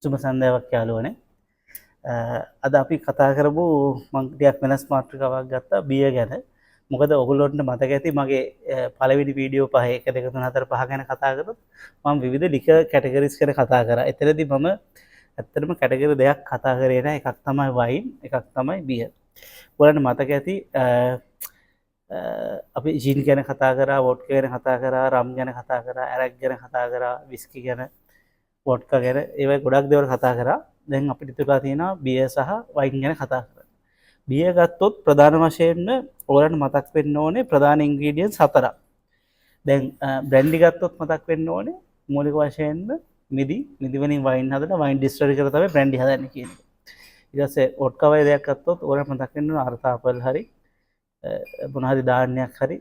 සුබ සන්ධ්‍යාවක් යාළුවනේ. අද අපි කතා කරමු මම ටිකක් වෙනස් මාතෘකාවක් ගත්තා බිය ගැන. මොකද ඔයගොල්ලන්ට මතක ඇති මගේ පළවෙනි වීඩියෝ 5 1 2 3 4 5 ගැන කතා කරොත් මම විවිධ ලිකර් කැටගරිස් ගැන කතා කරා. එතනදී මම ඇත්තටම කැටගරි දෙකක් කතා කරේ නෑ. එකක් තමයි වයින්, එකක් තමයි බියර්. ඔයාලට මතක ඇති අපි ජින් ගැන කතා කරා, වොඩ්කා ගැන කතා කරා, රම් ගැන කතා කරා, ඇරක් ගැන කතා කරා, විස්කි ගැන, වොඩ්කා ගැන ඒවා ගොඩක් දේවල් කතා කරා. දැන් අපිට ඉතුරුලා තියෙනවා බියර් සහ වයින් ගැන කතා කරන්න. බියර් ගත්තොත් ප්‍රධාන වශයෙන්ම ඔයාලට මතක් වෙන්න ඕනේ ප්‍රධාන ඉන්ග්‍රීඩියන්ට්ස් 4ක්. දැන් බ්‍රැන්ඩි ගත්තොත් මතක් වෙන්න ඕනේ මූලික වශයෙන්ම මිදි වලින් වයින් හදන වයින් ඩිස්ටිලරි කරලා තමයි බ්‍රැන්ඩි හදන්නේ කියන්නේ. ඊට පස්සේ වොඩ්කා වගේ දෙයක් ගත්තොත් ඔයාලට මතක් වෙන්න ඕනේ අර්ථාපල් හරි මොන හරි ධාන්‍යයක් හරි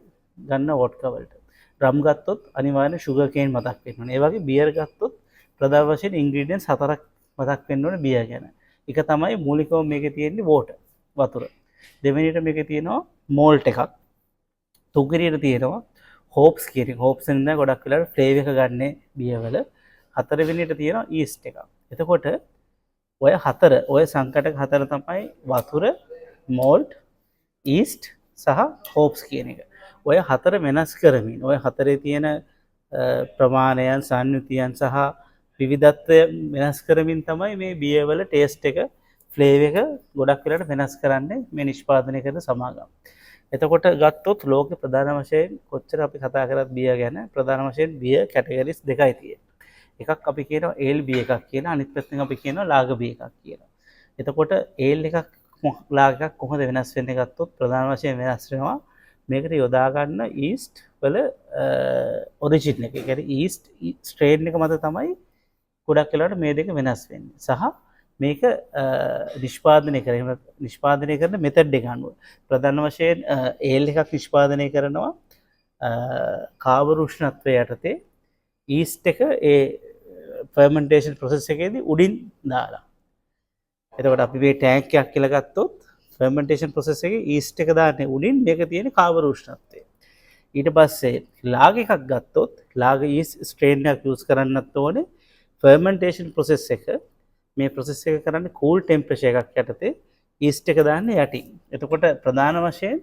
ගන්න වොඩ්කා වලට. රම් ගත්තොත් අනිවාර්යෙන් ෂුගර් කේන් මතක් වෙන්න ඕනේ. ඒ වගේ බියර් ගත්තොත් ප්‍රධාන වශයෙන් ඉන්ග්‍රීඩියන්ට්ස් 4ක් මතක් වෙන්න ඕනේ බියර් ගැන. එක තමයි මූලිකවම මේකේ තියෙන්නේ වෝටර් වතුර. දෙවෙනියට මේකේ තියෙනවා මෝල්ට් එකක්. තුන්වෙනියට තියෙනවා හෝප්ස් කියන එක. හෝප්ස් එන්න ගොඩක් වෙලාවට ෆ්ලේවර් එක ගන්න බියර් වල. හතරවෙනියට තියෙනවා ඊස්ට් එකක්. එතකොට ඔය සංකටක හතර තමයි වතුර, මෝල්ට්, ඊස්ට් සහ හෝප්ස් කියන එක. ඔය හතර වෙනස් කරමින් ඔය හතරේ තියෙන ප්‍රමාණයන්, සංයුතියන් සහ විවිධත්වය වෙනස් කරමින් තමයි මේ බියර් වල ටේස්ට් එක, ෆ්ලේවර් එක ගොඩක් වෙලාවට වෙනස් කරන්නේ මේ නිෂ්පාදනය කරන සමාගම්. එතකොට ගත්තොත් ලෝකේ ප්‍රධාන වශයෙන් කොච්චර අපි කතා කරත් බියර් ගැන ප්‍රධාන වශයෙන් බියර් කැටගරිස් දෙකයි තියෙන්නේ. එකක් අපි කියනවා ඒල් බියර් එකක් කියලා, අනිත් පැත්තෙන් අපි කියනවා ලාගර් බියර් එකක් කියලා. එතකොට ඒල් එකක් ලාගර් එකක් කොහොමද වෙනස් වෙන්නේ ගත්තොත් ප්‍රධාන වශයෙන් වෙනස් වෙනවා මේකට යොදා ගන්න ඊස්ට් වල ඔරිජින් එක. ඒ කියන්නේ ඊස්ට් ස්ට්‍රේන් එක මත තමයි ගොඩක් වෙලාවට මේ දෙක වෙනස් වෙන්නේ. සහ මේක නිෂ්පාදනය කරන මෙතඩ් එක අනුව ප්‍රධාන වශයෙන් ඒල් එකක් නිෂ්පාදනය කරනවා කාබර් උෂ්ණත්වය යටතේ ඊස්ට් එක ඒ ෆර්මන්ටේෂන් ප්‍රොසෙස් එකේදී උඩින් දාලා. එතකොට අපි මේ ටැංක් එකක් කියලා ගත්තොත් ෆර්මන්ටේෂන් ප්‍රොසෙස් එකේ ඊස්ට් එක දාන්නේ උඩින්, මේක තියෙන කාබර් උෂ්ණත්වය. ඊට පස්සේ ලාග් එකක් ගත්තොත් ලාග් ඊස්ට් ස්ට්‍රේන් එකක් යූස් කරන්නත් ඕනේ. ෆර්මන්ටේෂන් ප්‍රොසෙස් එක මේ ප්‍රොසෙස් එක කරන්නේ කූල් ටෙම්පරේචර් එකක් යටතේ ඊස්ට් එක දාන්නේ යටින්. එතකොට ප්‍රධාන වශයෙන්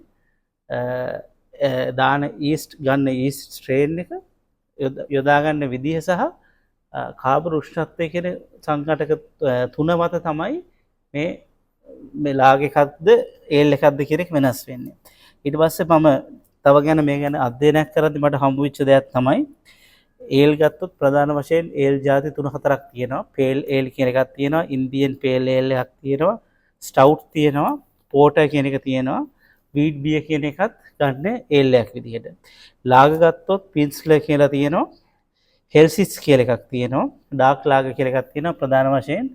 දාන ඊස්ට් ගන්න ඊස්ට් ස්ට්‍රේන් එක යොදා ගන්න විදිහ සහ කාබර් උෂ්ණත්වය කියන සංකටක තුන මත තමයි මේ ලාග් එකක්ද ඒල් එකක්ද කියන එක වෙනස් වෙන්නේ. ඊට පස්සේ මම තව ගැන මේ ගැන අධ්‍යයනයක් කරද්දි මට හම්බ වෙච්ච දෙයක් තමයි ඒල් ගත්තොත් ප්‍රධාන වශයෙන් ඒල් ಜಾති 3-4ක් තියෙනවා. පේල් ඒල් කියන එකක් තියෙනවා, ඉන්දියන් පේල් ඒල් එකක් තියෙනවා, ස්ටවුට් තියෙනවා, පෝටර් කියන එක තියෙනවා, වීට් බියර් කියන එකත් ගන්න ඒල් එකක් විදිහට. ලාගර් ගත්තොත් පින්ස්ලර් කියලා තියෙනවා, හෙල්සිස් කියලා එකක් තියෙනවා, ඩාර්ක් ලාගර් කියලා එකක් තියෙනවා ප්‍රධාන වශයෙන්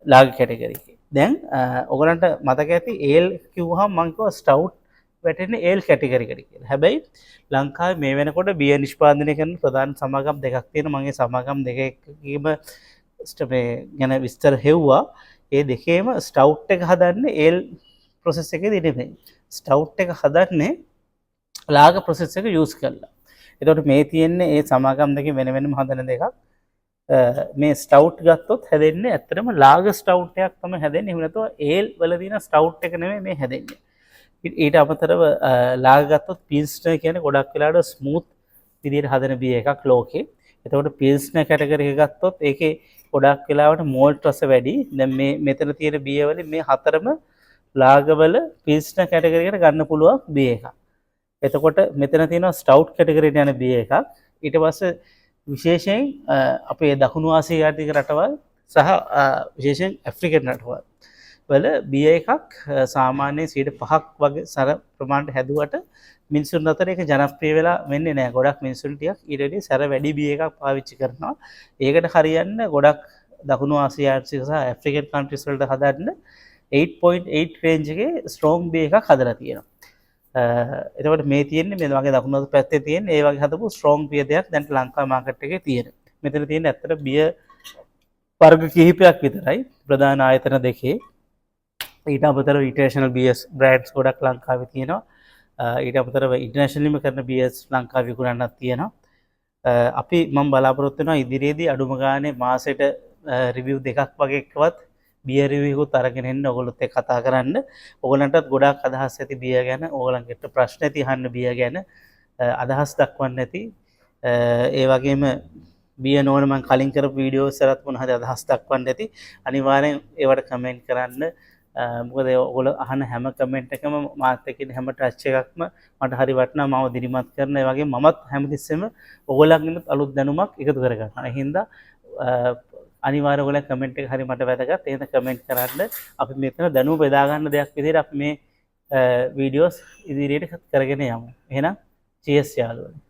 ලාගර් කැටගරි එකේ. දැන් ඔයගලන්ට මතක ඇති ඒල් කිව්වහම මම කිව්වා ස්ටවුට් වැටෙන්නේ ඒල් කැටගරි එකට කියලා. හැබැයි ලංකාවේ මේ වෙනකොට බියර් නිෂ්පාදනය කරන ප්‍රධාන සමාගම් දෙකක් තියෙනවා. මම ඒ සමාගම් දෙකේම මේ ගැන විස්තර හෙව්වා. ඒ දෙකේම ස්ටවුට් එක හදන්නේ ඒල් ප්‍රොසෙස් එකේදී නෙමෙයි. ස්ටවුට් එක හදන්නේ ලාගර් ප්‍රොසෙස් එක යූස් කරලා. එතකොට මේ තියෙන්නේ ඒ සමාගම් දෙකේ වෙන වෙනම හදන දෙකක්. මේ ස්ටවුට් ගත්තොත් හැදෙන්නේ ඇත්තටම ලාගර් ස්ටවුට් එකක් තමයි හැදෙන්නේ. එහෙම නැත්නම් ඒල් වල තියෙන ස්ටවුට් එක නෙමෙයි මේ හැදෙන්නේ. ඊට අමතරව ලාගර් ගත්තොත් පිල්ස්නර් කියන්නේ ගොඩක් වෙලාවට ස්මූත් විදිහට හදන බියර් එකක් ලෝකේ. එතකොට පිල්ස්නර් කැටගරි එක ගත්තොත් ඒකේ ගොඩක් වෙලාවට මෝල්ට් රස වැඩි. දැන් මේ මෙතන තියෙන බියර් වලින් මේ හතරම ලාගර් වල පිල්ස්නර් කැටගරි එකට ගන්න පුළුවන් බියර් එකක්. එතකොට මෙතන තියෙනවා ස්ටවුට් කැටගරියට යන බියර් එකක්. ඊට පස්සේ විශේෂයෙන් අපේ දකුණු ආසියාතික රටවල් සහ විශේෂයෙන් ඇෆ්‍රිකන් රටවල් වල බියර් එකක් සාමාන්‍යයෙන් 5% වගේ සර ප්‍රමාණයට හැදුවට මිනිසුන් අතර ඒක ජනප්‍රිය වෙලා වෙන්නේ නැහැ. ගොඩක් මිනිසුන් ටිකක් ඊට වඩා සර වැඩි බියර් එකක් පාවිච්චි කරනවා. ඒකට හරියන්න ගොඩක් දකුණු ආසියාතික සහ ඇෆ්‍රිකන් කන්ට්‍රීස් වලට හදන්න 8.8 රේන්ජ් එකේ ස්ට්‍රෝං බියර් එකක් හදලා තියෙනවා. එතකොට මේ තියෙන්නේ මේ වගේ දකුණු පැත්තේ තියෙන ඒ වගේ හදපු ස්ට්‍රෝං බියර් දෙයක් දැන් ලංකා මාකට් එකේ තියෙන. මෙතන තියෙන ඇත්තට බියර් වර්ග කිහිපයක් විතරයි ප්‍රධාන ආයතන දෙකේ. ඊට අමතරව ඉන්ටර්නැෂනල් බියර්ස් බ්‍රෑන්ඩ්ස් ගොඩක් ලංකාවේ තියෙනවා. ඊට අමතරව ඉන්ටර්නැෂනලිම කරන බියර්ස් ලංකාවේ විකුණන්නත් තියෙනවා. අපි මම බලාපොරොත්තු වෙනවා ඉදිරියේදී අඩුම ගානේ මාසෙට රිවිව් දෙකක් වගේකවත් බිය රිවිව්කුත් අරගෙන එන්න ඔයගොල්ලොත් එක්ක කතා කරන්න. ඔයගොල්ලන්ටත් ගොඩාක් අදහස් ඇති බිය ගැන, ඔයගොල්ලන්ට ප්‍රශ්න ඇති අහන්න බිය ගැන, අදහස් දක්වන්න ඇති. ඒ වගේම බිය නොවන මම කලින් කරපු වීඩියෝස් වලත් මොන හරි අදහස් දක්වන්න ඇති. අනිවාර්යෙන් ඒවට කමෙන්ට් කරන්න. මොකද ඔයගොල්ලෝ අහන හැම කමෙන්ට් එකම මාත් එක්කින හැම ටච් එකක්ම මට හරි වටිනවා. මම දිරිමත් කරන. ඒ වගේම මමත් හැමතිස්සෙම ඔයගොල්ලන්ගෙනුත් අලුත් දැනුමක් එකතු කර ගන්නවා. ඒ හින්දා අනිවාර්යයෙන් ඔයගොල්ලෝ කමෙන්ට් එක හරි මට වැදගත්. එහෙනම් කමෙන්ට් කරන්න. අපි මෙතන දැනුම බෙදා ගන්න දෙයක් විදිහට අපි මේ වීඩියෝස් ඉදිරියට කරගෙන යමු. එහෙනම් චීස් යාළුවනේ.